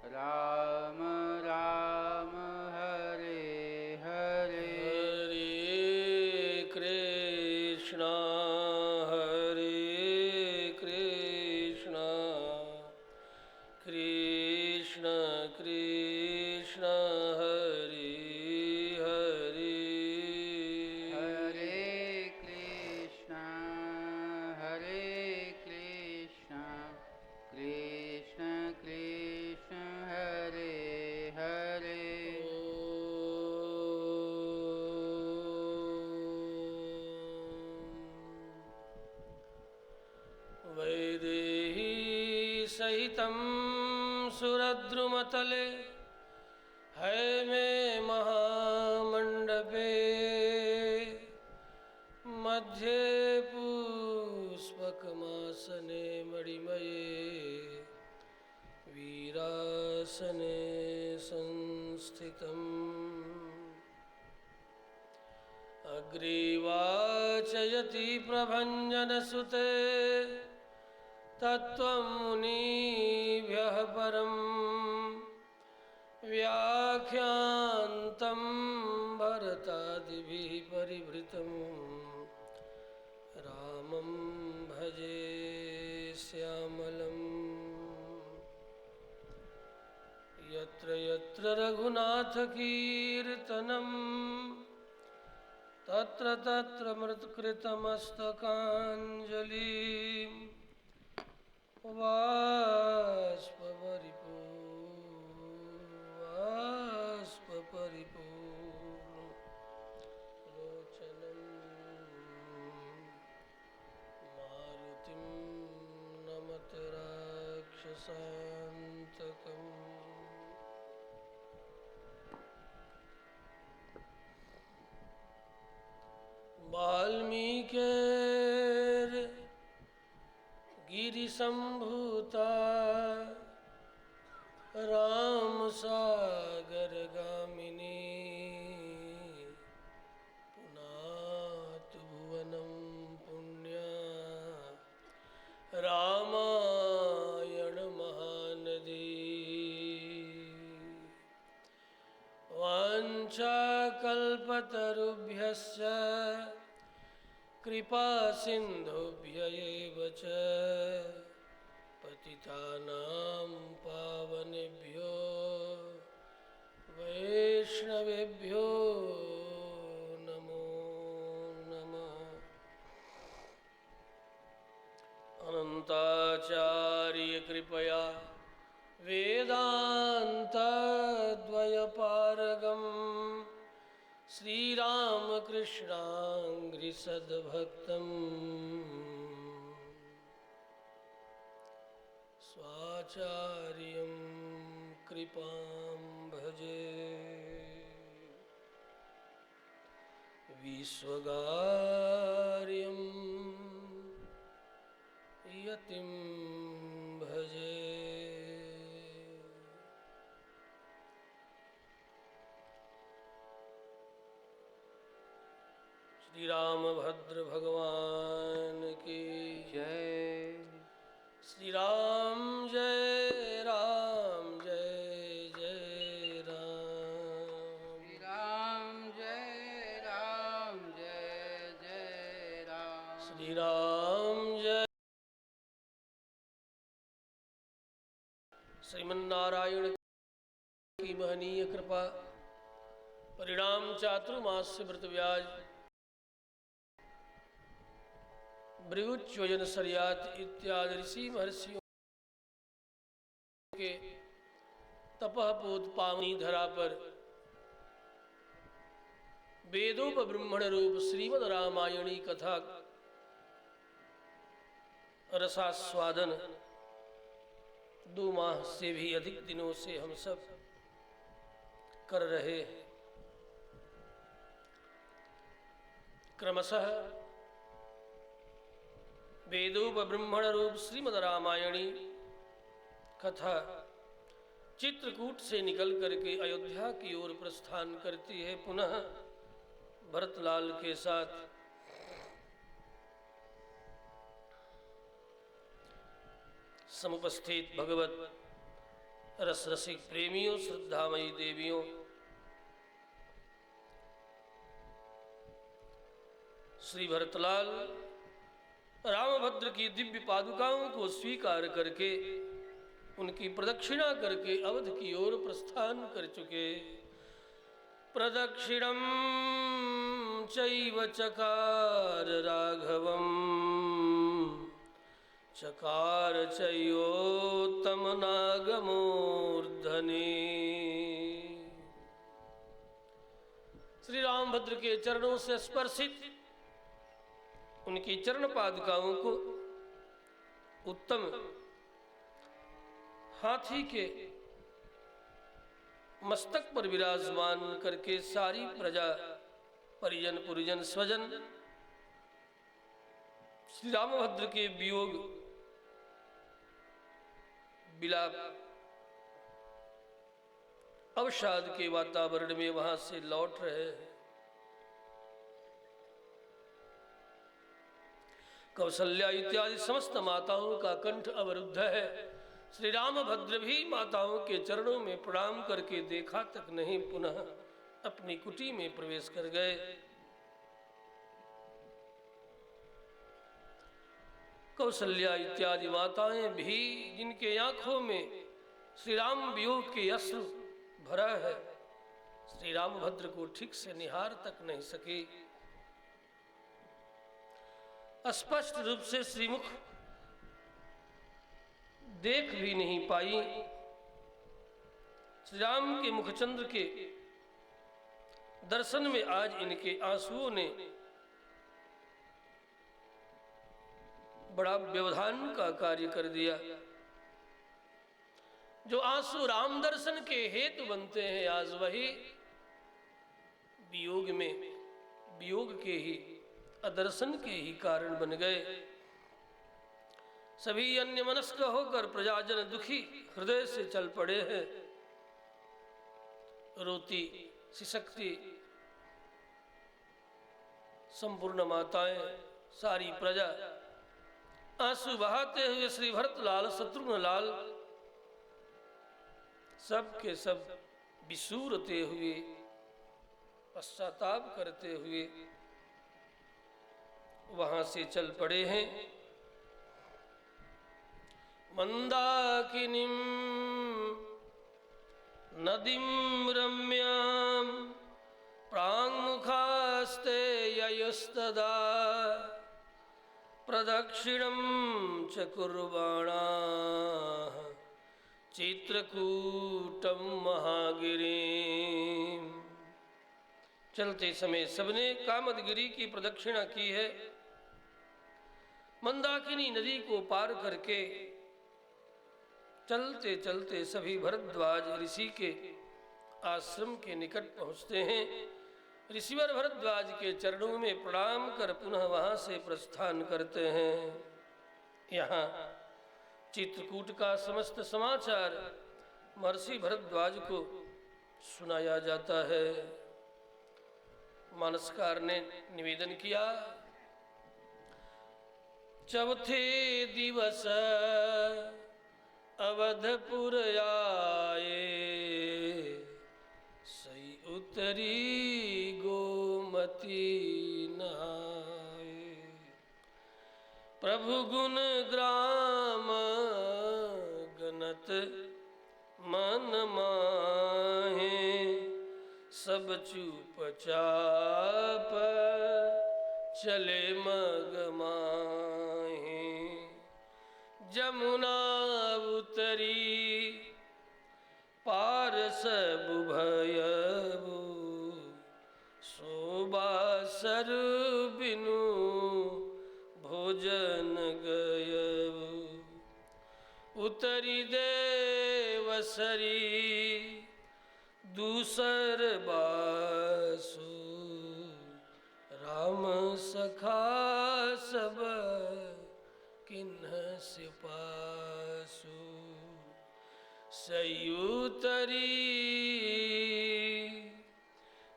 राम राम हरे हरे हरे कृष्णा कृष्ण कृष्ण हरे हरे हरे कृष्णा कृष्ण कृष्ण हरे हरे वैदेही सहितं सुरद्रुमतले हैमे महामण्डपे मध्ये पुष्पकमासने मणिमये वीरासने संस्थितम् अग्रीवाचयति प्रभञ्जनसुते तत्त्वं मुनिभ्यः परं व्याख्यान्तं भरतादिभिः परिवृतं रामं भजे श्यामलम् यत्र यत्र रघुनाथकीर्तनं तत्र तत्र मृत्कृतमस्तकाञ्जलिं बाष्पपरिपूर्णलोचनं मारुतिं नमत राक्षसान्तकम् वाल्मीकिर् गिरिसम्भूता रामसागरगामिनी पुनातु भुवनं पुण्या रामायणमहानदी वाञ्छाकल्पतरुभ्यश्च कृपा सिन्धुभ्य एव च पतितानां पावनेभ्यो वैष्णवेभ्यो नमो नमः। अनन्ताचार्य कृपया वेदान्तद्वयपारगम् श्रीरामकृष्णाङ्घ्रिसद्भक्तं स्वाचार्यं कृपां भजे विश्वगार्यं यतिं भजे श्री रामभद्र भगवान की जय श्री राम जय राम जय जय राम श्री राम जय राम जय जय राम श्री राम जय। श्रीमन्नारायण की महनीय कृपा परिणाम चातुर्मास्य व्रत व्याज भृगुच्वजन सर्यात इत्यादि ऋषि महर्षियों के तपहपूत पावनी धरा पर वेदोप ब्रह्मण रूप श्रीमद् रामायणी कथा रसास्वादन 2 माह से भी अधिक दिनों से हम सब कर रहे हैं। क्रमशः वेदोप ब्रह्मण रूप श्रीमद् रामायणी कथा चित्रकूट से निकल करके अयोध्या की ओर प्रस्थान करती है। पुनः भरतलाल के साथ समुपस्थित भगवत रस रसिक प्रेमियों, श्रद्धामयी देवियों, श्री भरतलाल रामभद्र की दिव्य पादुकाओं को स्वीकार करके उनकी प्रदक्षिणा करके अवध की ओर प्रस्थान कर चुके। प्रदक्षिणम चैव चकार राघवम चकार चयोत्तम नागमूर्धने। श्री रामभद्र के चरणों से स्पर्शित उनकी चरण पादुकाओं को उत्तम हाथी के मस्तक पर विराजमान करके सारी प्रजा, परिजन पुरिजन स्वजन श्री रामभद्र के वियोग विलाप अवसाद के वातावरण में वहां से लौट रहे हैं। कौशल्या इत्यादि समस्त माताओं का कंठ अवरुद्ध है। श्री रामभद्र भी माताओं के चरणों में प्रणाम करके देखा तक नहीं, पुनः अपनी कुटी में प्रवेश कर गए। कौशल्या इत्यादि माताएं भी, जिनके आंखों में श्री राम वियोग के अश्रु भरा है, श्री रामभद्र को ठीक से निहार तक नहीं सके। स्पष्ट रूप से श्रीमुख देख भी नहीं पाई। श्री राम के मुखचंद्र के दर्शन में आज इनके आंसुओं ने बड़ा व्यवधान का कार्य कर दिया। जो आंसू राम दर्शन के हेतु बनते हैं, आज वही वियोग में, वियोग के ही, अदर्शन के ही कारण बन गए। सभी अन्य मनस्क होकर प्रजाजन दुखी हृदय से चल पड़े हैं। रोती सिसकती संपूर्ण माताएं, सारी प्रजा आंसू बहाते हुए श्री भरतलाल, शत्रुघ्न लाल सब के सब विसूरते हुए, पश्चाताप करते हुए वहां से चल पड़े हैं। मंदाकिनीं नदीं रम्यां प्राङ्मुखास्ते ययुस्तदा प्रदक्षिणं च कुर्वाणाः चित्रकूटं महागिरीं। चलते समय सबने कामदगिरी की प्रदक्षिणा की है। मंदाकिनी नदी को पार करके चलते चलते सभी भरद्वाज ऋषि के आश्रम के निकट पहुंचते हैं। ऋषिवर भरद्वाज के चरणों में प्रणाम कर पुनः वहां से प्रस्थान करते हैं। यहाँ चित्रकूट का समस्त समाचार महर्षि भरद्वाज को सुनाया जाता है। मानसकार ने निवेदन किया, चौथे दिवस अवधपुर आए, सई उतरी गोमती नहाए। प्रभु गुण ग्राम गनत मन माहे, सब चुपचाप चले मगमाहे। जमुना उतरी पार सब भयबु, शोभा सर बिनु भोजन गयबु। उतरी देवसरी दूसर बासु, राम सखा सब किन्ह सिपासु। सयुतरी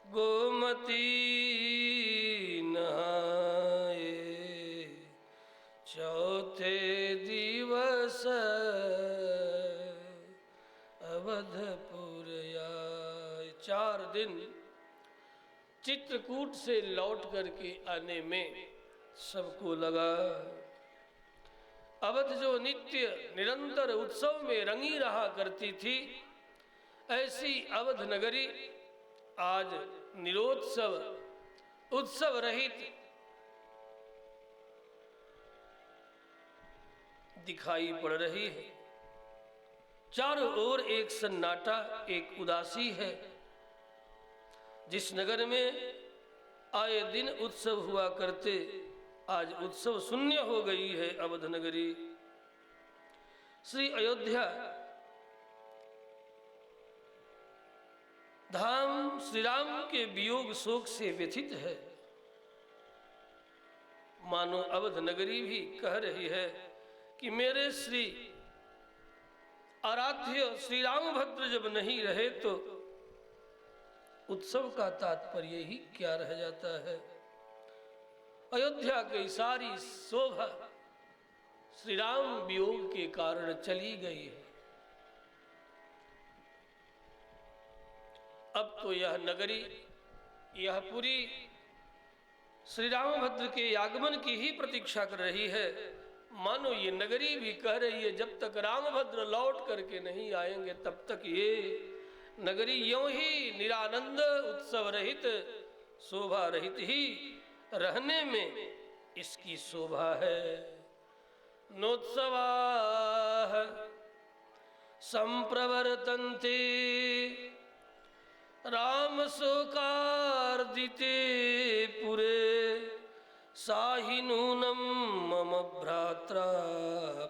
गोमती नहाए, चौथे दिवस अवधपुर आए। 4 दिन चित्रकूट से लौट करके आने में सबको लगा। अवध जो नित्य निरंतर उत्सव में रंगी रहा करती थी, ऐसी अवध नगरी आज निरोत्सव उत्सव रहित दिखाई पड़ रही है। चारों ओर एक सन्नाटा, एक उदासी है। जिस नगर में आए दिन उत्सव हुआ करते, आज उत्सव शून्य हो गई है अवध नगरी। श्री अयोध्या धाम श्री राम के वियोग शोक से व्यथित है। मानो अवध नगरी भी कह रही है कि मेरे श्री आराध्य श्री रामभद्र जब नहीं रहे तो उत्सव का तात्पर्य ही क्या रह जाता है। अयोध्या की सारी शोभा श्री राम वियोग के कारण चली गई है। अब तो यह नगरी, यह पुरी श्री रामभद्र के आगमन की ही प्रतीक्षा कर रही है। मानो ये नगरी भी कह रही है, जब तक रामभद्र लौट करके नहीं आएंगे तब तक ये नगरी यूं ही निरानंद उत्सव रहित शोभा रहित ही रहने में इसकी शोभा है। नोत्सवा संप्रवर्तन्ते राम शोकार्दिते पुरे साहि नूनम मम भ्रात्रा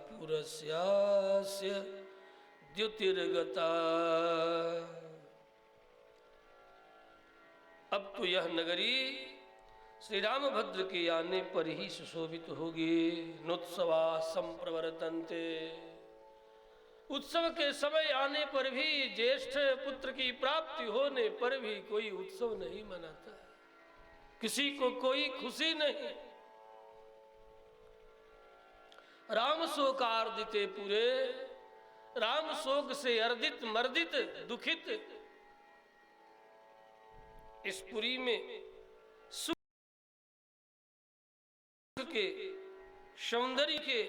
पुरस्यास्य द्युतिर्गता। अब तो यह नगरी श्री रामभद्र के आने पर ही सुशोभित होगी। नोत्सवा संप्रवर्तन्ते, उत्सव के समय आने पर भी, ज्येष्ठ पुत्र की प्राप्ति होने पर भी कोई उत्सव नहीं मनाता, किसी को कोई खुशी नहीं। राम शोकार्दिते पूरे, राम शोक से अर्दित मर्दित दुखित इस पुरी में सुख के, सौंदर्य के,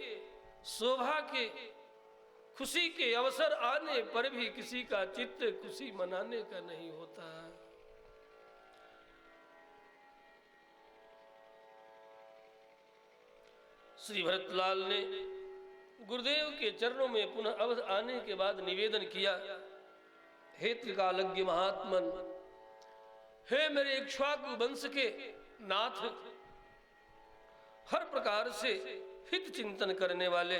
शोभा के, खुशी के अवसर आने पर भी किसी का चित्त खुशी मनाने का नहीं होता। श्री भरतलाल ने गुरुदेव के चरणों में पुनः अवध आने के बाद निवेदन किया, हे त्रिकालज्ञ महात्मन, हे मेरे इक्ष्वाकु वंश के नाथ, हर प्रकार से हित चिंतन करने वाले,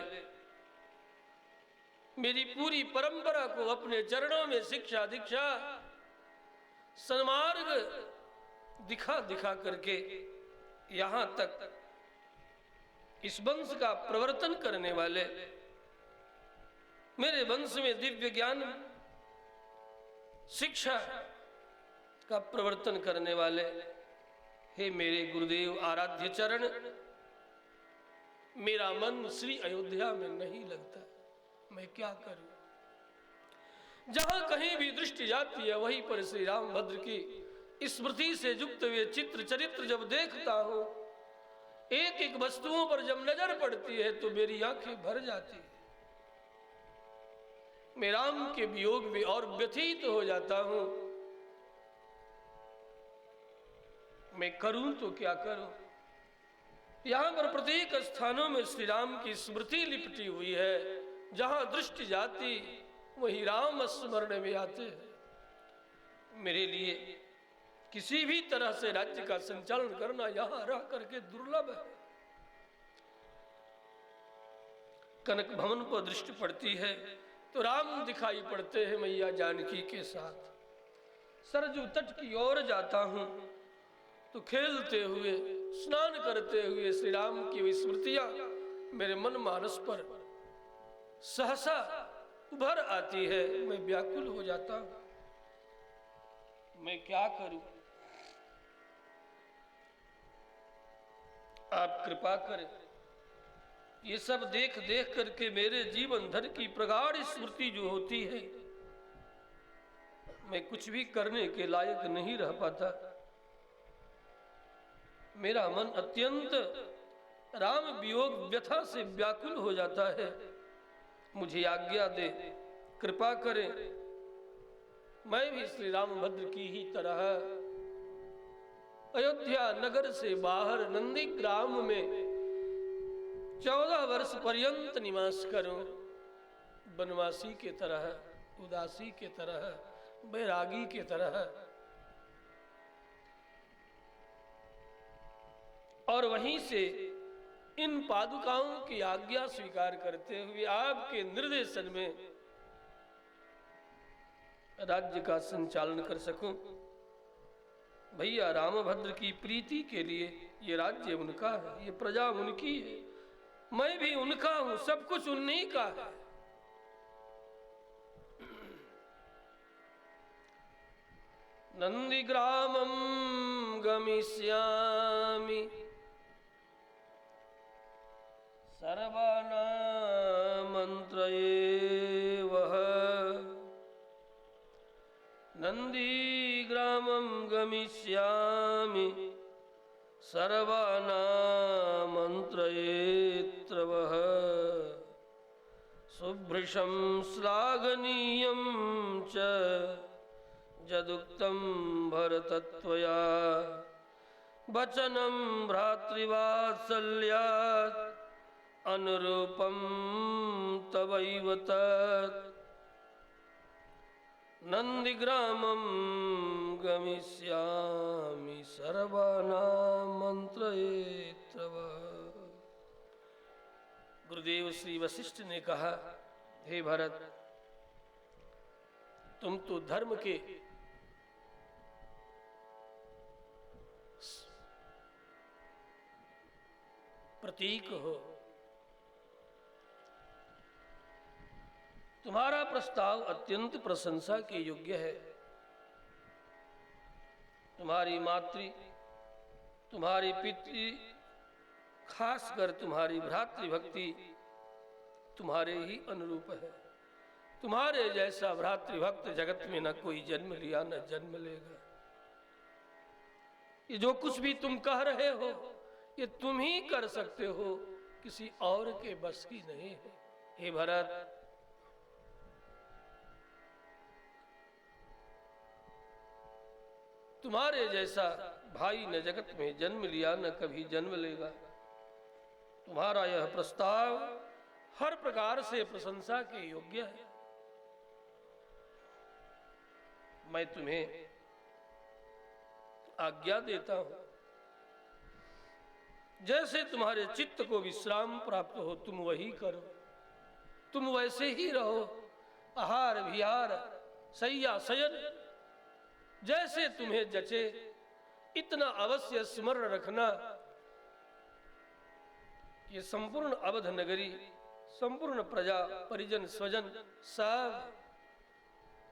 मेरी पूरी परंपरा को अपने चरणों में शिक्षा दीक्षा सन्मार्ग दिखा दिखा करके यहां तक इस वंश का प्रवर्तन करने वाले, मेरे वंश में दिव्य ज्ञान शिक्षा का प्रवर्तन करने वाले, हे मेरे गुरुदेव आराध्य चरण, मेरा मन श्री अयोध्या में नहीं लगता, मैं क्या करूं। जहां कहीं भी दृष्टि जाती है वहीं पर श्री रामभद्र की स्मृति से युक्त हुए चित्र चरित्र जब देखता हूं, एक एक वस्तुओं पर जब नजर पड़ती है तो मेरी आंखें भर जाती है। मैं राम के वियोग में और व्यथित हो जाता हूं। मैं करूं तो क्या करूं। यहां पर प्रत्येक स्थानों में श्री राम की स्मृति लिपटी हुई है। जहां दृष्टि जाती वही राम स्मरण में आते हैं। मेरे लिए किसी भी तरह से राज्य का संचालन करना यहां रह करके दुर्लभ है। कनक भवन पर दृष्टि पड़ती है तो राम दिखाई पड़ते हैं मैया जानकी के साथ। सरजू तट की ओर जाता हूं तो खेलते हुए स्नान करते हुए श्री राम की स्मृतियां मेरे मन मानस पर सहसा उभर आती है। मैं व्याकुल हो जाता हूं, मैं क्या करूं। आप कृपा करें, ये सब देख देख करके मेरे जीवन भर की प्रगाढ़ स्मृति जो होती है मैं कुछ भी करने के लायक नहीं रह पाता। मेरा मन अत्यंत राम वियोग व्यथा से व्याकुल हो जाता है। मुझे आज्ञा दे, कृपा करे, मैं भी श्री रामभद्र की ही तरह अयोध्या नगर से बाहर नंदीग्राम में 14 वर्ष पर्यंत निवास करूं, वनवासी के तरह, उदासी के तरह, बैरागी के तरह। और वहीं से इन पादुकाओं की आज्ञा स्वीकार करते हुए आपके निर्देशन में राज्य का संचालन कर सकूं। भैया रामभद्र की प्रीति के लिए ये राज्य उनका है, ये प्रजा उनकी है, मैं भी उनका हूं, सब कुछ उन्हीं का है। नंदीग्रामं गमिष्यामि सर्वनामन्त्रयेवः। नंदीग्रामं गमिष्यामि सर्वनामन्त्रयेत्रवः। सुभृशं श्लाघनीयं च यदुक्तं भरतत्वया। वचनं भ्रातृवात्सल्यात् अनुरूपं तवैव तत्। नंदीग्रामं गमिष्यामि सर्वनामन्त्रयेत्रवः। गुरुदेव श्री वशिष्ठ ने कहा, हे भरत, तुम तो धर्म के प्रतीक हो। तुम्हारा प्रस्ताव अत्यंत प्रशंसा के योग्य है। तुम्हारी मातृ, तुम्हारी पितृ, खासकर तुम्हारी भ्रातृभक्ति तुम्हारे ही अनुरूप है। तुम्हारे जैसा भ्रातृभक्त जगत में न कोई जन्म लिया न जन्म लेगा। ये जो कुछ भी तुम कह रहे हो ये तुम ही कर सकते हो, किसी और के बस की नहीं है। हे भरत, तुम्हारे जैसा भाई न जगत में जन्म लिया न कभी जन्म लेगा। तुम्हारा यह प्रस्ताव हर प्रकार से प्रशंसा के योग्य है। मैं तुम्हें आज्ञा देता हूं, जैसे तुम्हारे चित्त को विश्राम प्राप्त हो तुम वही करो। तुम वैसे ही रहो, आहार विहार शय्या शयन जैसे तुम्हें जचे, इतना अवश्य स्मरण रखना। ये संपूर्ण अवध नगरी, संपूर्ण प्रजा, परिजन, स्वजन सब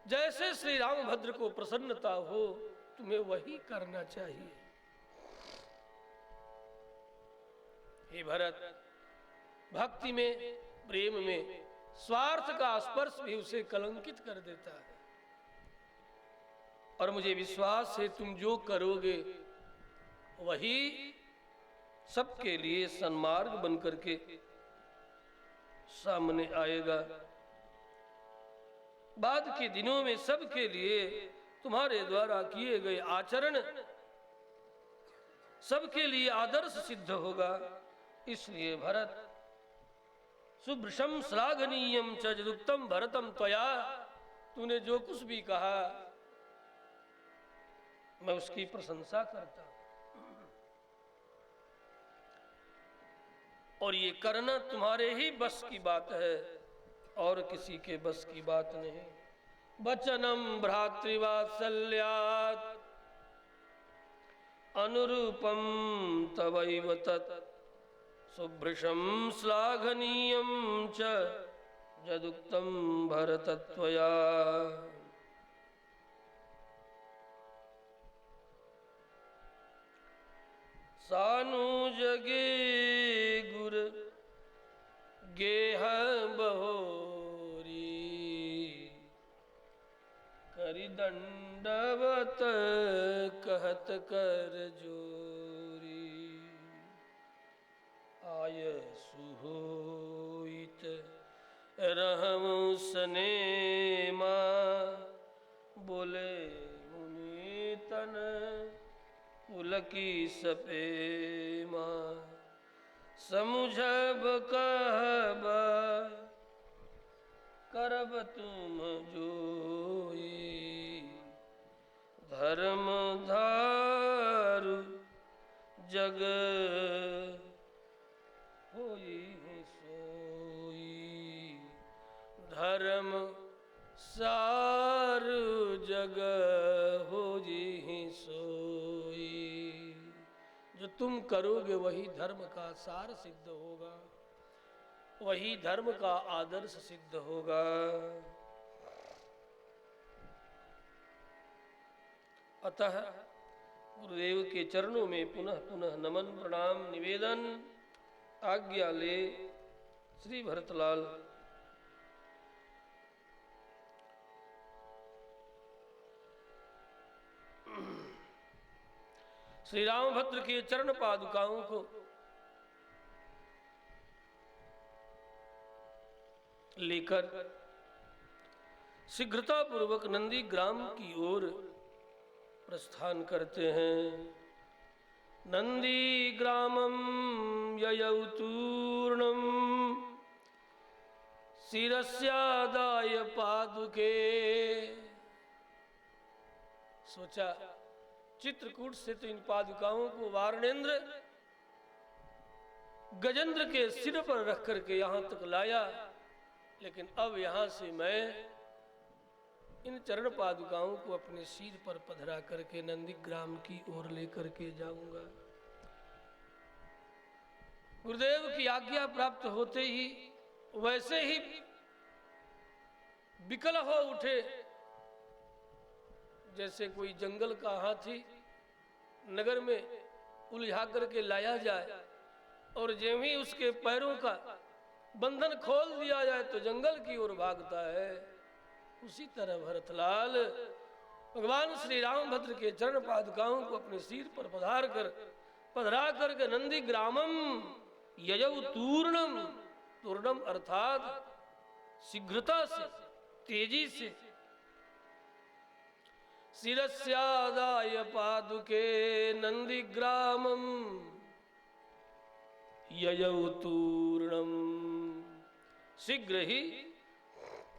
जैसे श्री रामभद्र को प्रसन्नता हो तुम्हें वही करना चाहिए। हे भरत, भक्ति में, प्रेम में स्वार्थ का स्पर्श भी उसे कलंकित कर देता है। और मुझे विश्वास है तुम जो करोगे वही सबके लिए सन्मार्ग बनकर के सामने आएगा। बाद के दिनों में सबके लिए तुम्हारे द्वारा किए गए आचरण सबके लिए आदर्श सिद्ध होगा। इसलिए भरत, सुभृशं श्लाघनीयं च यदुक्तं भरतं त्वया, तूने जो कुछ भी कहा मैं उसकी प्रशंसा करता हूं। और ये करना तुम्हारे ही बस की बात है और किसी के बस की बात नहीं। वचनम भ्रातृवात्सल्यात् अनुरूपम तवैव तत्। सुभृशं श्लाघनीयं च यदुक्तं भरतत्वया। सानुजगे गुर गेह बहोरी, करि दंडवत कहत कर जोरी। आय सुहोइत रहमु सनेमा बोले मुनि तन पुलकी सपेमा। समुझब कहब करब तुम जोई धर्म धारु जग होई सोई। धर्म सारु जग होई सोई। जो तुम करोगे वही धर्म का सार सिद्ध होगा, वही धर्म का आदर्श सिद्ध होगा। अतः गुरुदेव के चरणों में पुनः पुनः नमन प्रणाम निवेदन। आज्ञा ले श्री भरतलाल। श्री रामभद्र के चरण पादुकाओं को लेकर शीघ्रता पूर्वक नंदी ग्राम की ओर प्रस्थान करते हैं। नंदी ग्रामम ययौ तूर्णम शिरस्यादाय पादुके। सोचा चित्रकूट से तो इन पादुकाओं को वारणेंद्र गजेंद्र के सिर पर रख करके यहां तक लाया, लेकिन अब यहां से मैं इन चरण पादुकाओं को अपने सिर पर पधरा करके नंदीग्राम की ओर लेकर के जाऊंगा। गुरुदेव की आज्ञा प्राप्त होते ही वैसे ही विकल हो उठे, जैसे कोई जंगल का हाथी नगर में उलझा करके लाया जाए और ज्यों ही उसके पैरों का बंधन खोल दिया जाए तो जंगल की ओर भागता है। उसी तरह भरतलाल भगवान श्री रामभद्र के चरण पादुकाओं को अपने सिर पर पधरा करके नंदी ग्रामम ययौ तूर्णम, तूर्णम अर्थात शीघ्रता से, तेजी से, शिरस्यादाय पादुके नंदी ग्रामम ययौ तूर्णम। शीघ्र ही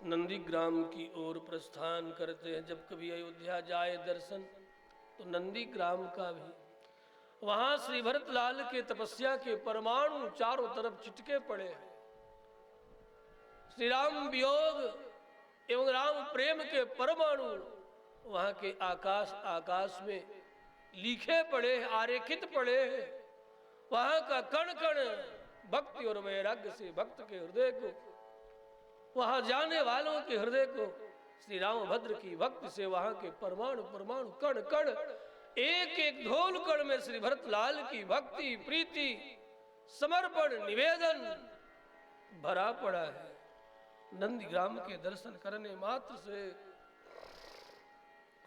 नंदीग्राम की ओर प्रस्थान करते हैं। जब कभी अयोध्या जाए दर्शन तो नंदीग्राम का भी, वहां श्री भरतलाल के तपस्या के परमाणु चारों तरफ चिटके पड़े हैं। श्री राम वियोग एवं राम प्रेम के परमाणु वहां के आकाश में लिखे पड़े हैं, आरेखित पड़े हैं। वहां का कण कण भक्ति और वैराग्य से भक्त के हृदय को, वहां जाने वालों के हृदय को श्री रामभद्र की भक्ति से वहां के परमाणु परमाणु कण कण एक एक धोल कण में श्री भरतलाल की भक्ति प्रीति समर्पण निवेदन भरा पड़ा है। नंदीग्राम के दर्शन करने मात्र से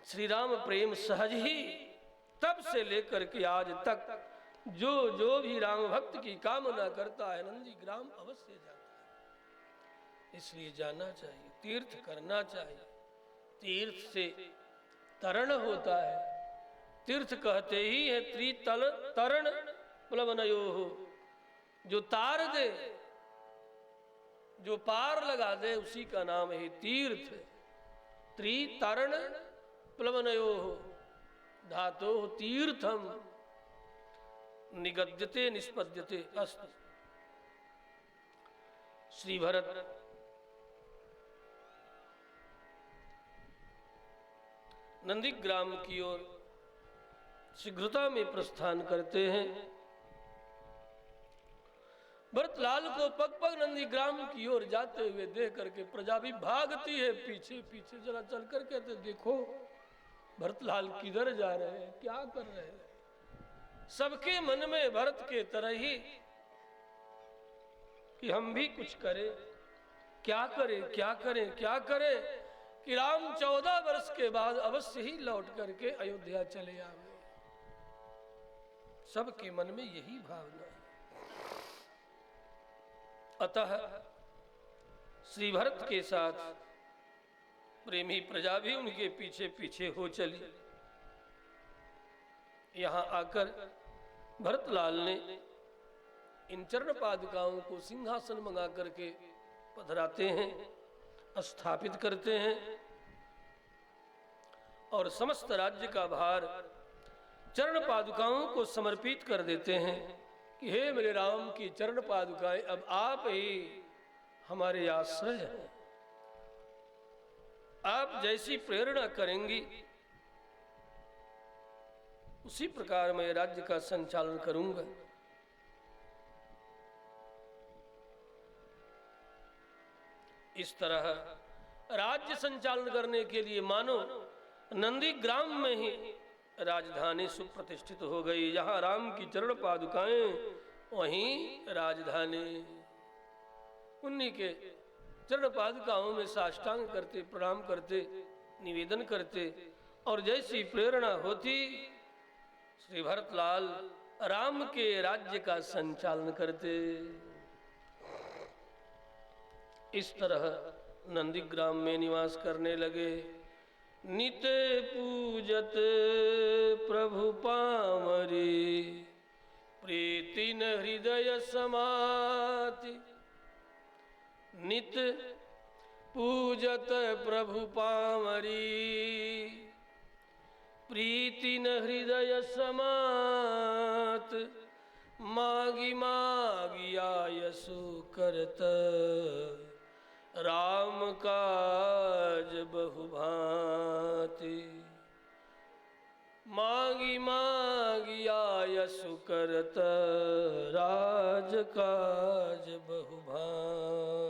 श्री राम प्रेम सहज ही तब से लेकर के आज तक जो भी राम भक्त की कामना करता है नंदीग्राम अवश्य जाता है। इसलिए जाना चाहिए, तीर्थ करना चाहिए। तीर्थ से तरण होता है। तीर्थ कहते ही है त्रितल तरण प्लवनयो हो, जो तार दे, जो पार लगा दे उसी का नाम है तीर्थ। त्रितरण प्लवनयो हो धातो तीर्थम निगद्यते निष्पद्यते अस्तु। श्री भरत नंदीग्राम की ओर शीघ्रता में प्रस्थान करते हैं। भरतलाल को पग पग नंदीग्राम की ओर जाते हुए देख करके प्रजा भी भागती है पीछे पीछे। जरा चल करके तो देखो भरतलाल किधर जा रहे हैं, क्या कर रहे हैं। सबके मन में भरत के तरह ही कि हम भी कुछ करें, क्या करें क्या करें क्या करें। कि राम 14 वर्ष के बाद अवश्य ही लौट करके अयोध्या चले आवे। सबके मन में यही भावना है। अतः श्री भरत के साथ प्रेमी प्रजा भी उनके पीछे पीछे हो चली। यहां आकर भरतलाल ने इन चरण पादुकाओं को सिंहासन मंगा करके पधराते हैं, स्थापित करते हैं और समस्त राज्य का भार चरण पादुकाओं को समर्पित कर देते हैं कि हे मेरे राम की चरण पादुकाएं, अब आप ही हमारे आश्रय हैं। आप जैसी प्रेरणा करेंगी उसी प्रकार मैं राज्य का संचालन करूंगा। इस तरह राज्य संचालन करने के लिए मानो नंदीग्राम में ही राजधानी सुप्रतिष्ठित हो गई। जहां राम की चरण पादुकाएं वहीं राजधानी। उन्हीं के चरण पादुकाओं में साष्टांग करते, प्रणाम करते, निवेदन करते और जैसी प्रेरणा होती श्री भरतलाल राम के राज्य का संचालन करते। इस तरह नंदीग्राम में निवास करने लगे। नित पूजत प्रभु पामरी, प्रीति न हृदय समाति। नित पूजत प्रभु पामरी, प्रीति न हृदय समात। मागी मागी आयसु करत, राम काज बहुभांति। मागी मागी आयसु करत, राज काज बहुभांति।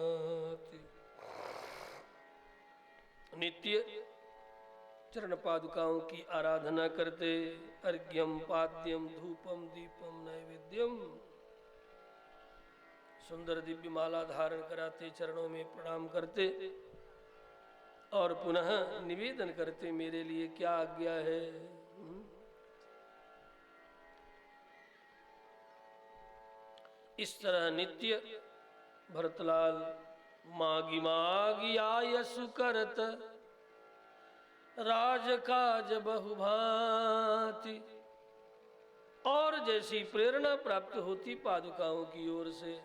नित्य चरण पादुकाओं की आराधना करते। अर्घ्यम पाद्यम धूपम दीपम नैवेद्यम। सुंदर दिव्य माला धारण कराते, चरणों में प्रणाम करते और पुनः निवेदन करते मेरे लिए क्या आज्ञा है। इस तरह नित्य भरतलाल मागी मागी आयसु करत, राजकाज बहुभांति। और जैसी प्रेरणा प्राप्त होती पादुकाओं की ओर से,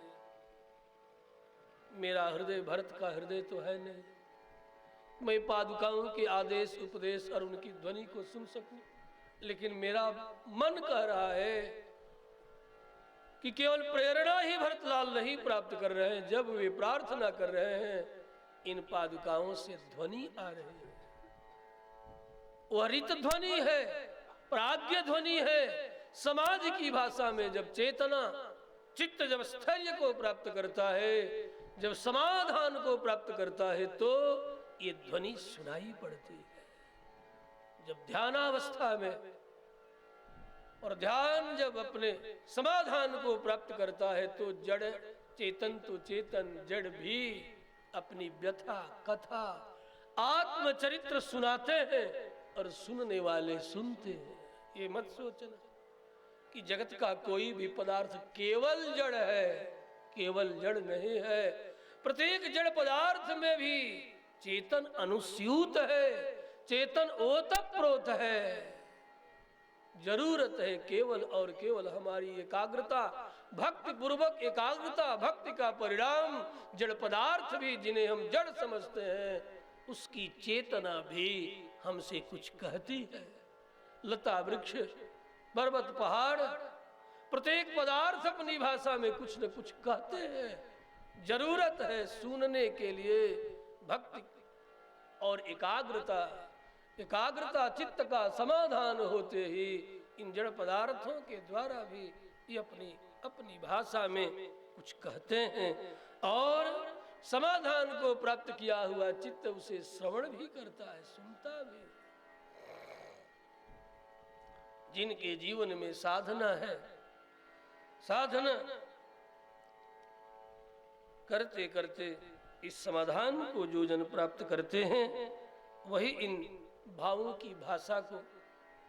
मेरा हृदय भरत का हृदय तो है नहीं, मैं पादुकाओं के आदेश उपदेश और उनकी ध्वनि को सुन सकूं, लेकिन मेरा मन कह रहा है कि केवल प्रेरणा ही भरतलाल नहीं प्राप्त कर रहे हैं, जब वे प्रार्थना कर रहे हैं इन पादुकाओं से ध्वनि आ रही है। वह रित ध्वनि है, प्राज्ञ ध्वनि है। समाज की भाषा में जब चेतना चित्त जब स्थैर्य को प्राप्त करता है, जब समाधान को प्राप्त करता है, तो ये ध्वनि सुनाई पड़ती है। जब ध्यानावस्था में और ध्यान जब अपने समाधान को प्राप्त करता है, तो जड़ चेतन तो चेतन, जड़ भी अपनी व्यथा कथा आत्मचरित्र सुनाते हैं और सुनने वाले सुनते हैं। ये मत सोचना कि जगत का कोई भी पदार्थ केवल जड़ है, केवल जड़ नहीं है। प्रत्येक जड़ पदार्थ में भी चेतन अनुस्यूत है, चेतन ओतप्रोत है। जरूरत है केवल और केवल हमारी एकाग्रता, भक्ति पूर्वक एकाग्रता। भक्ति का परिणाम जड़ पदार्थ भी जिन्हें हम जड़ समझते हैं, उसकी चेतना भी हमसे कुछ कहती है। लता वृक्ष पर्वत पहाड़, प्रत्येक पदार्थ अपनी भाषा में कुछ न कुछ कहते हैं। जरूरत है सुनने के लिए भक्ति और एकाग्रता। एकाग्रता चित्त का समाधान होते ही इन जड़ पदार्थों के द्वारा भी ये अपनी अपनी भाषा में कुछ कहते हैं और समाधान को प्राप्त किया हुआ चित्त उसे श्रवण भी करता है, सुनता भी। जिनके जीवन में साधना है, साधना करते करते इस समाधान को जो जन प्राप्त करते हैं, वही इन भावों की भाषा को,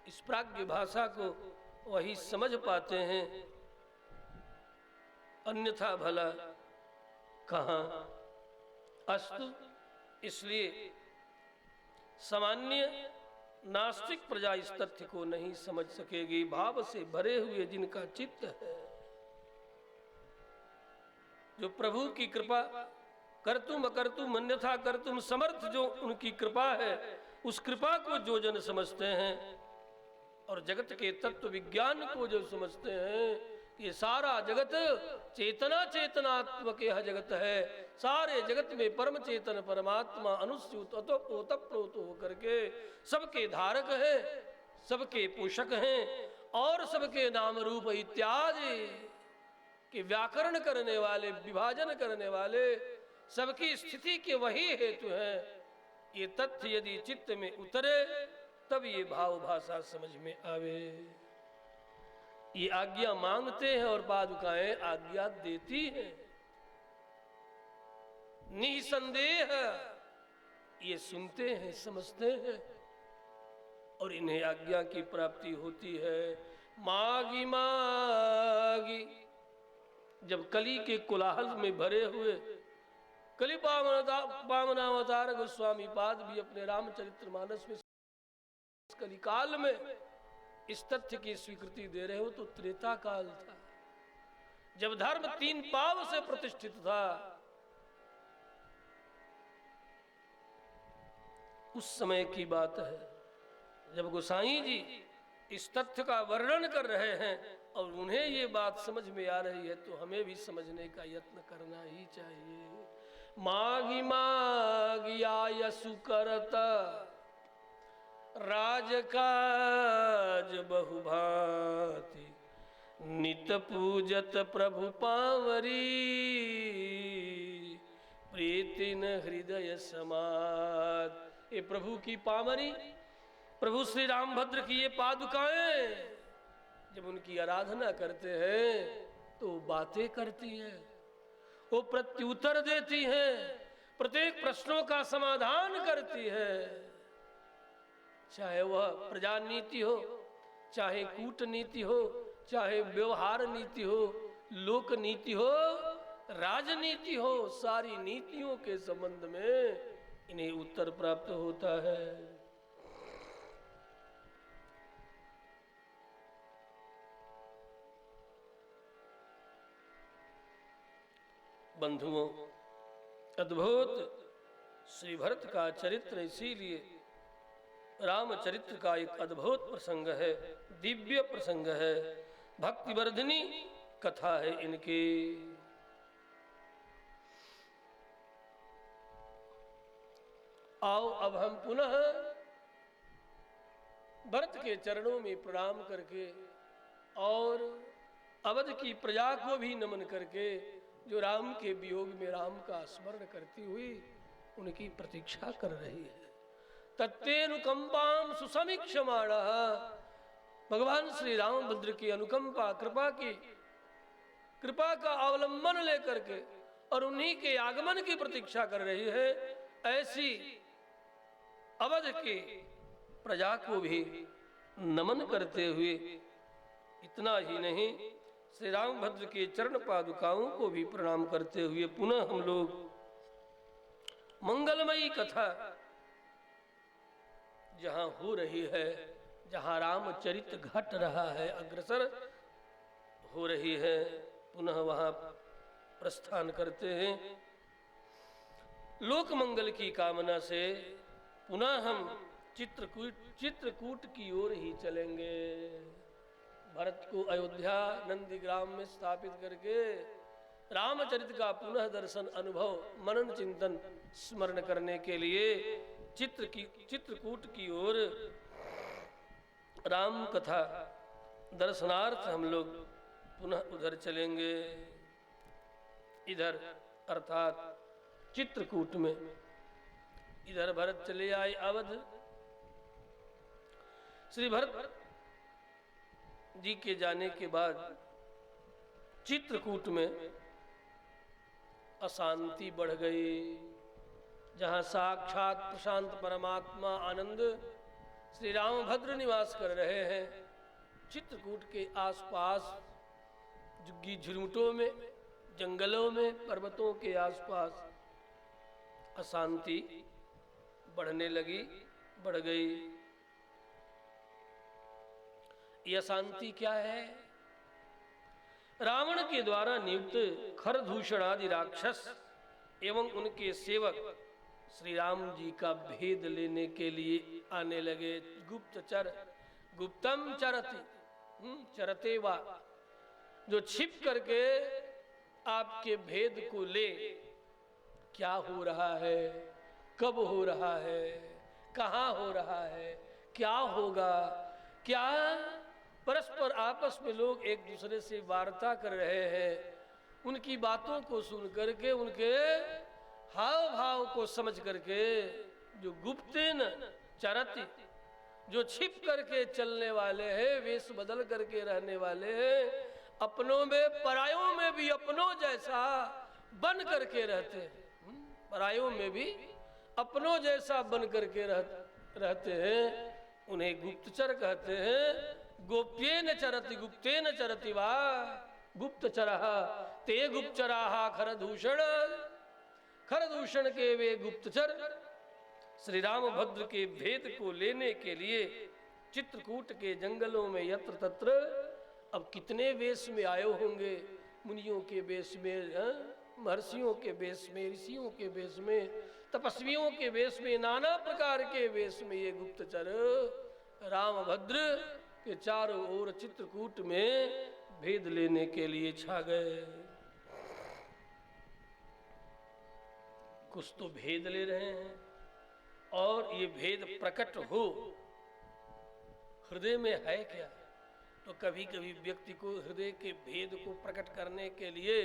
इस प्राज्ञ भाषा को वही समझ पाते हैं, अन्यथा भला कहाँ। अस्तु, इसलिए सामान्य नास्तिक प्रजा इस तथ्य को नहीं समझ सकेगी। भाव से भरे हुए जिनका चित्त है, जो प्रभु की कृपा कर्तुम अकर्तुम अन्यथा कर्तुम समर्थ, जो उनकी कृपा है, उस कृपा को जो जन समझते हैं और जगत के तत्व विज्ञान को जो समझते हैं, ये सारा जगत चेतना चेतनात्मक यह जगत है, सारे जगत में परम चेतन परमात्मा अनुस्यूत ओतप्रोत होकर के सबके धारक है, सबके पोषक हैं और सबके नाम रूप इत्यादि के व्याकरण करने वाले, विभाजन करने वाले, सबकी स्थिति के वही हेतु हैं। ये तथ्य यदि चित्त में उतरे तब ये भाव भाषा समझ में आवे। ये आज्ञा मांगते हैं और पादुकाएं आज्ञा देती हैं। निसंदेह ये सुनते हैं, समझते हैं और इन्हें आज्ञा की प्राप्ति होती है। मागी मागी, जब कली के कोलाहल में भरे हुए कली पावनावतार गोस्वामी पाद भी अपने रामचरितमानस में कलिकाल में इस तथ्य की स्वीकृति दे रहे हो तो त्रेता काल था, जब धर्म 3 पाव से प्रतिष्ठित था। उस समय की बात है जब गोसाई जी इस तथ्य का वर्णन कर रहे हैं और उन्हें ये बात समझ में आ रही है, तो हमें भी समझने का यत्न करना ही चाहिए। मागी मागी आयसु करता राजकाज बहुभांति, नित पूजत प्रभु पावरी, प्रीति न हृदय समाद। ये प्रभु की पावरी, प्रभु श्री रामभद्र की ये पादुकाएं जब उनकी आराधना करते हैं तो बातें करती हैं, वो प्रत्युत्तर देती हैं, प्रत्येक प्रश्नों का समाधान करती है। चाहे वह प्रजा नीति हो, चाहे कूटनीति हो, चाहे व्यवहार नीति हो, लोक नीति हो, राजनीति हो, सारी नीतियों के संबंध में इन्हें उत्तर प्राप्त होता है। बंधुओं, अद्भुत श्री भरत का चरित्र इसीलिए रामचरित्र का एक अद्भुत प्रसंग है, दिव्य प्रसंग है, भक्तिवर्धिनी कथा है इनकी। आओ अब हम पुनः भरत के चरणों में प्रणाम करके और अवध की प्रजा को भी नमन करके, जो राम के वियोग में राम का स्मरण करती हुई उनकी प्रतीक्षा कर रही है। तत्तेनुकंपाम सुसमीक्षमाणा, भगवान श्री रामभद्र की अनुकंपा कृपा का अवलंबन लेकर के और उन्हीं के आगमन की प्रतीक्षा कर रही है। ऐसी अवध की प्रजा को भी नमन करते हुए, इतना ही नहीं श्री रामभद्र के चरण पादुकाओं को भी प्रणाम करते हुए पुनः हम लोग मंगलमयी कथा जहां हो रही है, जहां रामचरित घट रहा है, अग्रसर हो रही है, पुनः वहां प्रस्थान करते हैं। लोक मंगल की कामना से पुनः हम चित्रकूट की ओर ही चलेंगे। भरत को अयोध्या नंदीग्राम में स्थापित करके रामचरित का पुनः दर्शन, अनुभव, मनन, चिंतन, स्मरण करने के लिए चित्रकूट की ओर राम कथा दर्शनार्थ हम लोग पुनः उधर चलेंगे। इधर अर्थात चित्रकूट में, इधर भरत चले आए अवध। श्री भरत जी के जाने के बाद चित्रकूट में अशांति बढ़ गई, जहाँ साक्षात प्रशांत परमात्मा आनंद श्री रामभद्र निवास कर रहे हैं। चित्रकूट के आसपास झुग्गी झुरमुटों में, जंगलों में, पर्वतों के आसपास अशांति बढ़ने लगी, बढ़ गई। यह अशांति क्या है? रावण के द्वारा नियुक्त खरदूषण आदि राक्षस एवं उनके सेवक श्री राम जी का भेद लेने के लिए आने लगे। गुप्तचर, गुप्तम चरति, चरते वा, जो छिप करके आपके भेद को ले। क्या हो रहा है, कब हो रहा है, कहाँ हो रहा है, क्या होगा, क्या परस्पर आपस में लोग एक दूसरे से वार्ता कर रहे हैं। उनकी बातों को सुन करके, उनके हाव भाव को समझ करके, जो गुप्तेन चरति, जो छिप करके चलने वाले हैं, वेश बदल करके रहने वाले हैं, अपनों में परायों में भी अपनों जैसा बन करके रहते हैं। परायों में भी अपनों जैसा बन करके रहते हैं, उन्हें गुप्तचर कहते हैं। गोप्येन चरति गुप्तेन चरति वा गुप्तचरः ते गुप्तचराः खरदूषण, खरदूषण के वे गुप्तचर श्री रामभद्र के भेद को लेने के लिए चित्रकूट के जंगलों में यत्र तत्र, अब कितने वेश में आए होंगे। मुनियों के वेश में, महर्षियों के वेश में, ऋषियों के वेश में, तपस्वियों के वेश में, नाना प्रकार के वेश में ये गुप्तचर रामभद्र के चारों ओर चित्रकूट में भेद लेने के लिए छा गए। कुछ तो भेद ले रहे हैं, और ये भेद प्रकट हो हृदय में है क्या? तो कभी कभी व्यक्ति को हृदय के भेद को प्रकट करने के लिए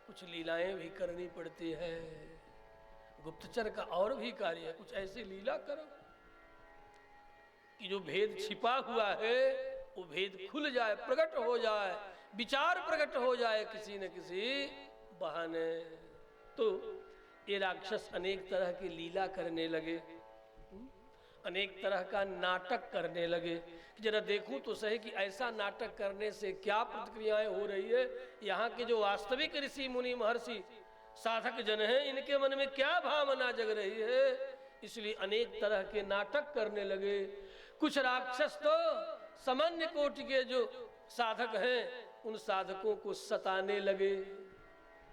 कुछ लीलाएं भी करनी पड़ती है। गुप्तचर का और भी कार्य है, कुछ ऐसी लीला करो कि जो भेद छिपा हुआ है वो भेद खुल जाए, प्रकट हो जाए, विचार प्रकट हो जाए किसी न किसी बहाने। तो ये राक्षस अनेक तरह की लीला करने लगे, अनेक तरह का नाटक करने लगे कि जरा देखूं तो सही कि ऐसा नाटक करने से क्या प्रतिक्रियाएं हो रही है। यहाँ के जो वास्तविक ऋषि मुनि महर्षि साधक जन हैं, इनके मन में क्या भावना जग रही है। इसलिए अनेक तरह के नाटक करने लगे। कुछ राक्षस तो सामान्य कोटि के जो साधक हैं, उन साधकों को सताने लगे।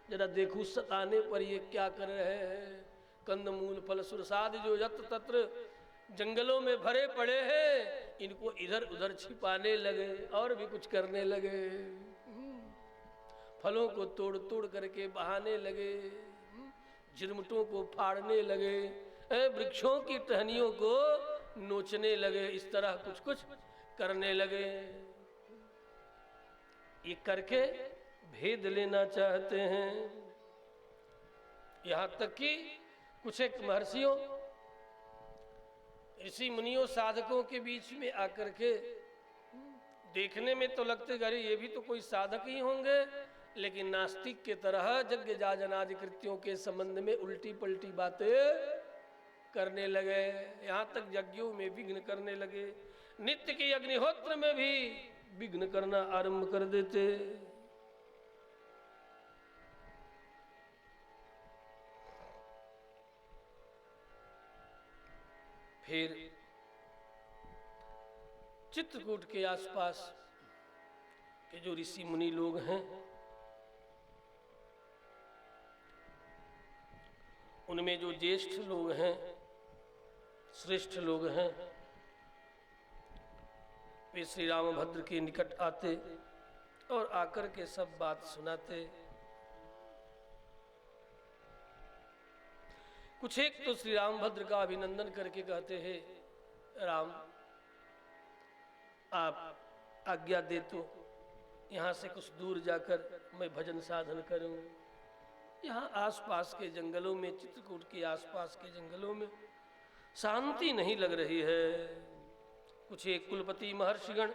जरा देखूं सताने पर ये क्या कर रहे हैं। कंदमूल फल सुरसाद जो यत्र तत्र जंगलों में भरे पड़े हैं, इनको इधर उधर छिपाने लगे और भी कुछ करने लगे। फलों को तोड़ तोड़ करके बहाने लगे, झिरमुटों को फाड़ने लगे, वृक्षों की टहनियों को नोचने लगे। इस तरह कुछ कुछ करने लगे। ये करके भेद लेना चाहते हैं। यहाँ तक कि कुछ एक महर्षियों, ऋषि मुनियों, साधकों के बीच में आकर के देखने में तो लगते गरे ये भी तो कोई साधक ही होंगे, लेकिन नास्तिक के तरह यज्ञ याजनादि कृत्यों के संबंध में उल्टी पलटी बातें करने लगे। यहाँ तक यज्ञों में विघ्न करने लगे, नित्य के अग्निहोत्र में भी विघ्न करना आरंभ कर देते। फिर चित्रकूट के आसपास के जो ऋषि मुनि लोग हैं, उनमें जो ज्येष्ठ लोग हैं, श्रेष्ठ लोग हैं, वे श्री रामभद्र के निकट आते और आकर के सब बात सुनाते। कुछ एक तो श्री रामभद्र का अभिनंदन करके कहते हैं, राम आप आज्ञा दे तो यहाँ से कुछ दूर जाकर मैं भजन साधन करूं। यहाँ आसपास के जंगलों में, चित्रकूट के आसपास के जंगलों में शांति नहीं लग रही है। कुछ एक कुलपति महर्षिगण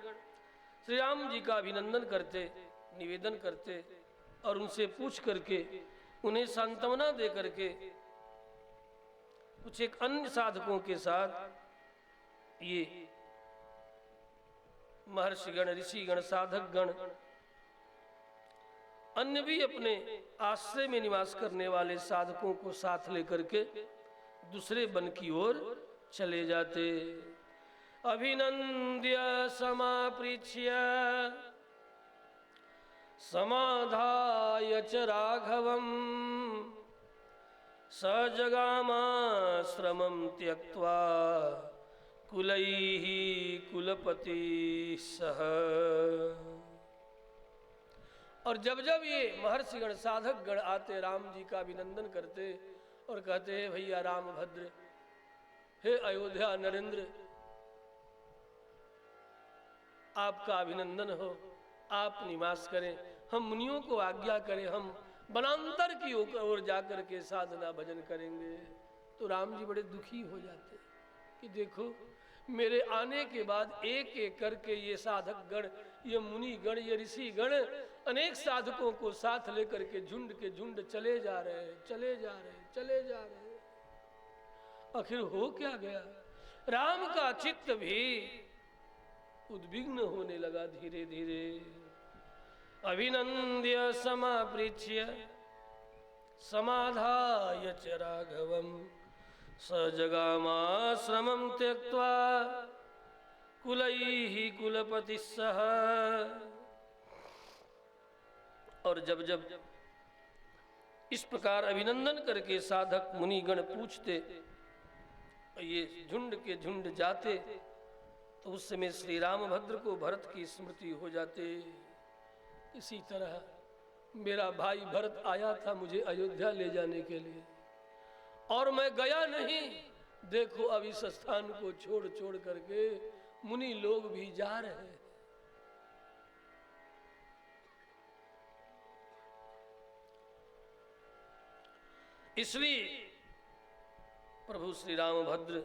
श्री राम जी का अभिनंदन करते, निवेदन करते और उनसे पूछ करके, उन्हें सांत्वना दे करके कुछ एक अन्य साधकों के साथ ये महर्षिगण, ऋषिगण, साधकगण, अन्य भी अपने आश्रय में निवास करने वाले साधकों को साथ लेकर के दूसरे वन की ओर चले जाते। अभिनंद्य समापृच्छ्य समाधाय च राघवम् सजगामाश्रमं त्यक्त्वा कुलैः कुलपति सह। और जब जब ये महर्षिगण, साधकगण आते, राम जी का अभिनंदन करते और कहते हैं भैया रामभद्र, हे अयोध्या नरेंद्र, आपका अभिनंदन हो, आप निवास करें, हम मुनियों को आज्ञा करें, हम वनांतर की ओर जाकर के साधना भजन करेंगे। तो राम जी बड़े दुखी हो जाते कि देखो मेरे आने के बाद एक एक करके ये साधक गण, ये मुनि गण, ये ऋषि गण अनेक साधकों को साथ लेकर के झुंड चले जा रहे हैं, चले जा रहे हैं, चले जा रहे हैं। आखिर हो क्या गया? राम का चित्त भी उद्विग्न होने लगा धीरे धीरे। अभिनंद्य समापृच्छ्य समाधाय च राघवम् सजगामाश्रमं त्यक्त्वा कुलैः कुलपति सह। और जब जब इस प्रकार अभिनंदन करके साधक मुनिगण पूछते, ये झुंड के झुंड जाते, तो उस समय श्री रामभद्र को भरत की स्मृति हो जाते। इसी तरह मेरा भाई भरत आया था मुझे अयोध्या ले जाने के लिए और मैं गया नहीं। देखो अब इस स्थान को छोड़ छोड़ करके मुनि लोग भी जा रहे हैं। इसलिए प्रभु श्री रामभद्र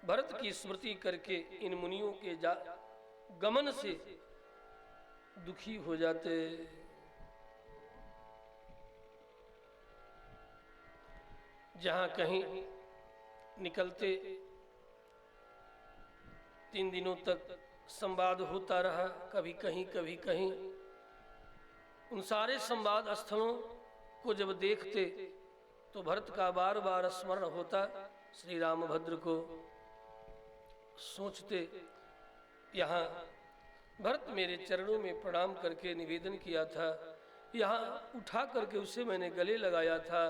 भरत की स्मृति करके इन मुनियों के गमन से दुखी हो जाते। जहां कहीं निकलते 3 दिनों तक संवाद होता रहा, कभी कहीं कभी कहीं। उन सारे संवाद स्थलों को जब देखते तो भरत का बार बार स्मरण होता। श्री रामभद्र को सोचते, यहाँ भरत मेरे चरणों में प्रणाम करके निवेदन किया था, यहाँ उठा करके उसे मैंने गले लगाया था,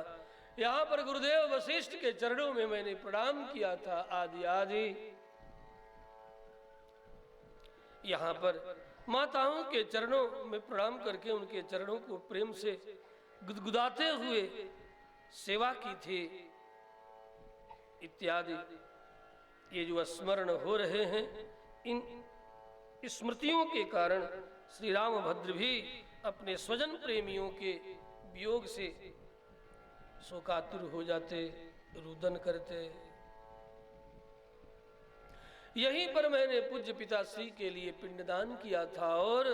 यहाँ पर गुरुदेव वशिष्ठ के चरणों में मैंने प्रणाम किया था आदि आदि। यहाँ पर माताओं के चरणों में प्रणाम करके उनके चरणों को प्रेम से गुदगुदाते हुए सेवा की थी इत्यादि। ये जो स्मरण हो रहे हैं, इन स्मृतियों के कारण श्री रामभद्र भी अपने स्वजन प्रेमियों के वियोग से शोकातुर हो जाते, रुदन करते। यहीं पर मैंने पूज्य पिताश्री के लिए पिंडदान किया था और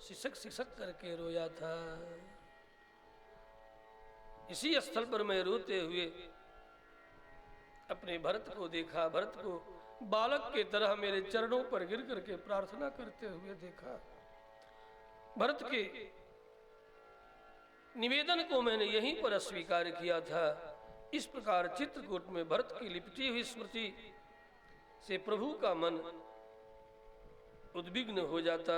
सिसक सिसक करके रोया था। इसी स्थल पर मैं रोते हुए अपने भरत को देखा, भरत को बालक के तरह मेरे चरणों पर गिर करके प्रार्थना करते हुए देखा। भरत के निवेदन को मैंने यहीं पर अस्वीकार किया था। इस प्रकार चित्रकूट में भरत की लिपटी हुई स्मृति से प्रभु का मन उद्विग्न हो जाता।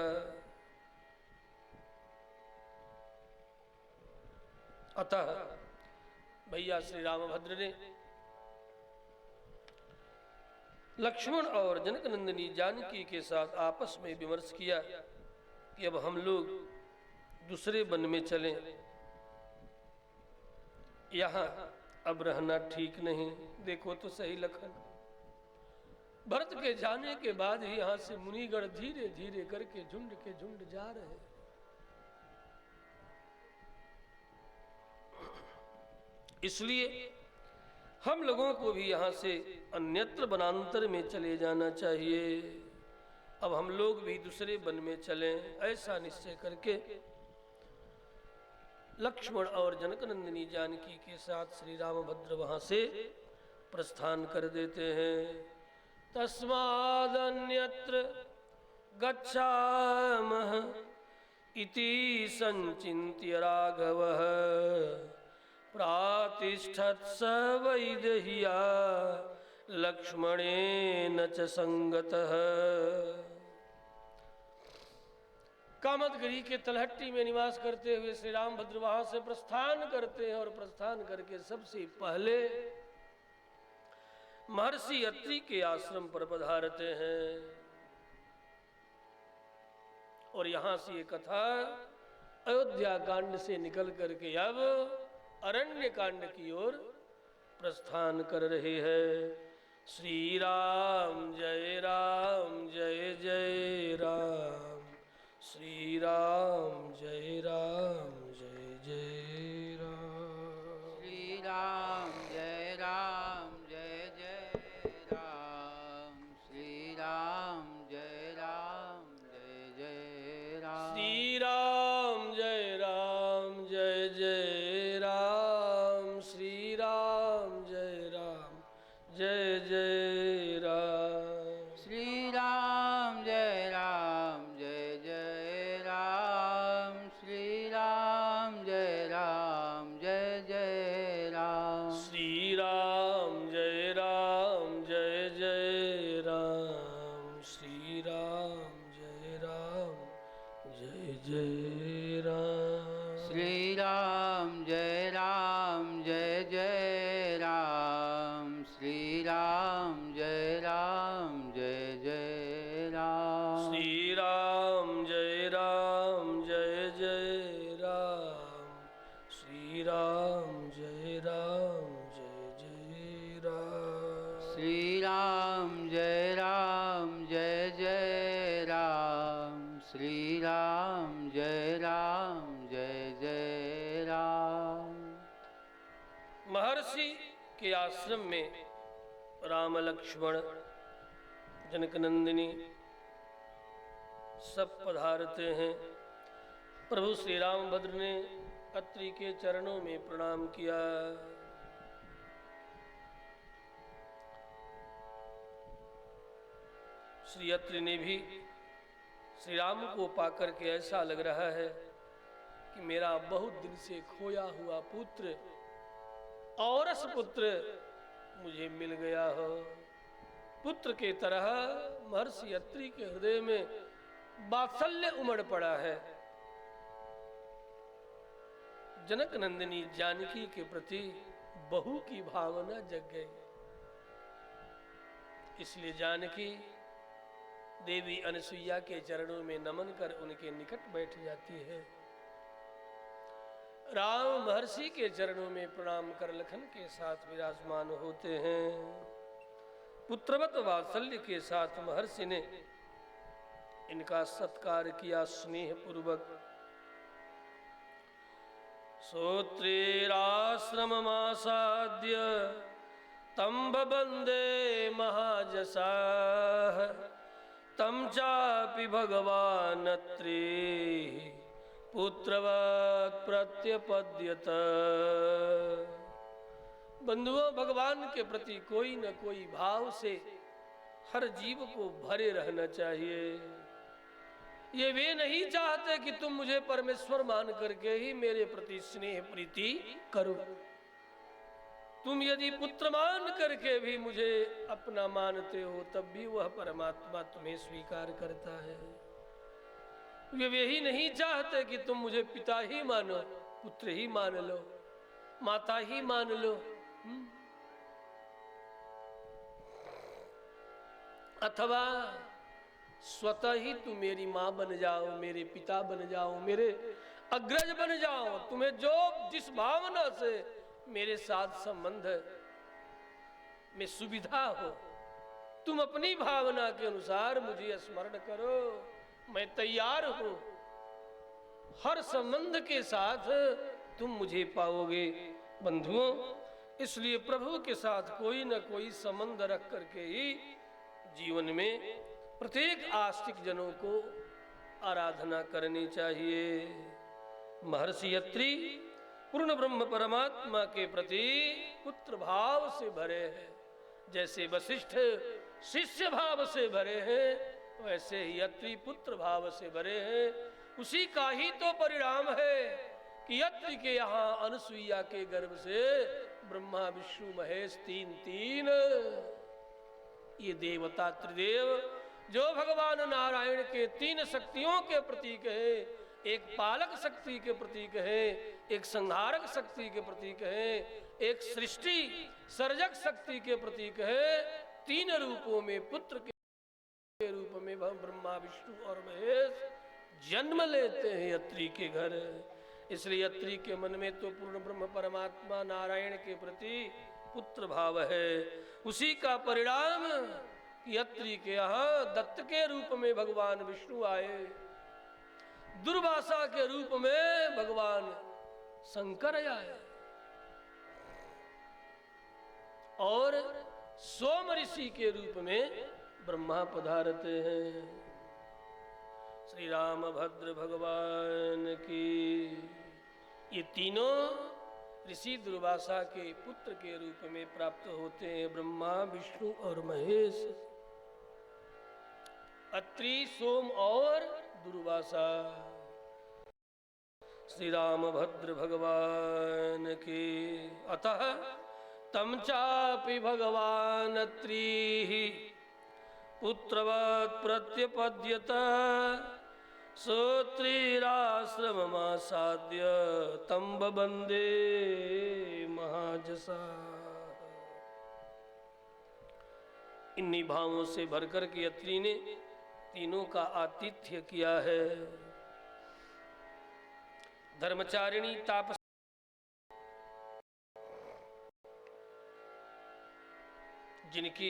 अतः भैया श्री रामभद्र ने लक्ष्मण और जनकनंदिनी जानकी के साथ आपस में विमर्श किया कि अब हम लोग दूसरे वन में चलें, यहाँ अब रहना ठीक नहीं। देखो तो सही लखन, भरत के जाने के बाद ही यहाँ से मुनिगण धीरे धीरे करके झुंड के झुंड जा रहे हैं। इसलिए हम लोगों को भी यहाँ से अन्यत्र वनांतर में चले जाना चाहिए। अब हम लोग भी दूसरे वन में चलें, ऐसा निश्चय करके लक्ष्मण और जनकनंदिनी जानकी के साथ श्री रामभद्र वहां से प्रस्थान कर देते हैं। तस्मादन्यत्र गच्छामः इति संचिन्त्य राघवः प्रातिष्ठत् स वैदेह्या लक्ष्मणेन च संगतः। कामदगिरी के तलहट्टी में निवास करते हुए श्री रामभद्र वहां से प्रस्थान करते हैं और प्रस्थान करके सबसे पहले महर्षि अत्रि के आश्रम पर पधारते हैं। और यहां से ये कथा अयोध्या कांड से निकल करके अब अरण्य कांड की ओर प्रस्थान कर रहे हैं। श्री राम जय जय राम, श्री राम जय जय राम, श्री राम जय जय राम, श्री राम जय जय राम, श्री राम जय जय राम, श्री राम जय जय राम, श्री राम जय जय राम, श्री राम जय जय राम, श्री राम जय जय राम, श्री राम जय जय राम, श्री राम जय जय राम, श्री राम जय जय राम, श्री राम जय जय राम, श्री राम जय जय राम, श्री राम जय जय राम, श्री राम जय जय राम। महर्षि के आश्रम में राम लक्ष्मण जनकनंदिनी सब पधारते हैं। प्रभु श्री रामभद्र ने अत्रि के चरणों में प्रणाम किया। श्री अत्रि ने भी श्री राम को पाकर के ऐसा लग रहा है कि मेरा बहुत दिन से खोया हुआ पुत्र औरस पुत्र मुझे मिल गया हो। पुत्र के तरह महर्षि अत्रि के हृदय में वात्सल्य उमड़ पड़ा है। जनक नंदिनी जानकी के प्रति बहू की भावना जग गई। इसलिए जानकी देवी अनसुईया के चरणों में नमन कर उनके निकट बैठ जाती है। राम महर्षि के चरणों में प्रणाम कर लखन के साथ विराजमान होते हैं। पुत्रवत वात्सल्य के साथ महर्षि ने इनका सत्कार किया स्नेह पूर्वक। सोत्रेराश्रममासाद्य तंब बंदे महाजसा तम चापि भगवान अत्रि पुत्रवत् प्रत्यपद्यत। बंधुओं, भगवान के प्रति कोई न कोई भाव से हर जीव को भरे रहना चाहिए। ये वे नहीं चाहते कि तुम मुझे परमेश्वर मान करके ही मेरे प्रति स्नेह प्रीति करो। तुम यदि पुत्र मान करके भी मुझे अपना मानते हो तब भी वह परमात्मा तुम्हें स्वीकार करता है। वे ही नहीं चाहते कि तुम मुझे पिता ही मानो, पुत्र ही मान लो, माता ही मान लो, अथवा स्वतः ही तुम मेरी माँ बन जाओ, मेरे पिता बन जाओ, मेरे अग्रज बन जाओ। तुम्हें जो जिस भावना से मेरे साथ संबंध में सुविधा हो, तुम अपनी भावना के अनुसार मुझे स्मरण करो, मैं तैयार हूं। हर संबंध के साथ तुम मुझे पाओगे। बंधुओं, इसलिए प्रभु के साथ कोई न कोई संबंध रख करके ही जीवन में प्रत्येक आस्तिक जनों को आराधना करनी चाहिए। महर्षि अत्रि पूर्ण ब्रह्म परमात्मा के प्रति पुत्र भाव से भरे हैं। जैसे वशिष्ठ शिष्य भाव से भरे हैं, वैसे ही अत्रि पुत्र भाव से भरे हैं। उसी का ही तो परिणाम है कि अत्रि के यहाँ अनुसुईया के गर्भ से ब्रह्मा विष्णु महेश तीन ये देवता त्रिदेव जो भगवान नारायण के तीन शक्तियों के प्रतीक है, एक पालक शक्ति के प्रतीक है, एक संहारक शक्ति के प्रतीक है, एक सृष्टि सर्जक शक्ति के प्रतीक है। तीन रूपों में पुत्र के रूप में ब्रह्मा विष्णु और महेश जन्म लेते हैं अत्रि के घर। इसलिए अत्रि के मन में तो पूर्ण ब्रह्म परमात्मा नारायण के प्रति पुत्र भाव है। उसी का परिणाम कि अत्रि के यहाँ दत्त के रूप में भगवान विष्णु आए, दुर्वासा के रूप में भगवान शंकर आए और सोम ऋषि के रूप में ब्रह्मा पधारते हैं। श्री राम भद्र भगवान की ये तीनों ऋषि दुर्वासा के पुत्र के रूप में प्राप्त होते हैं, ब्रह्मा विष्णु और महेश। अत्रि सोम और दुर्वासा। श्री राम भद्र भगवान की। अतः तम चापि भगवान अत्रि पुत्रवत् प्रत्यपद्यत सोत्रीराश्रममासाद्य तं बबंदे महाजसा। इन्हीं भावों से भरकर के अत्रि ने तीनों का आतिथ्य किया है। धर्मचारिणी तापस जिनकी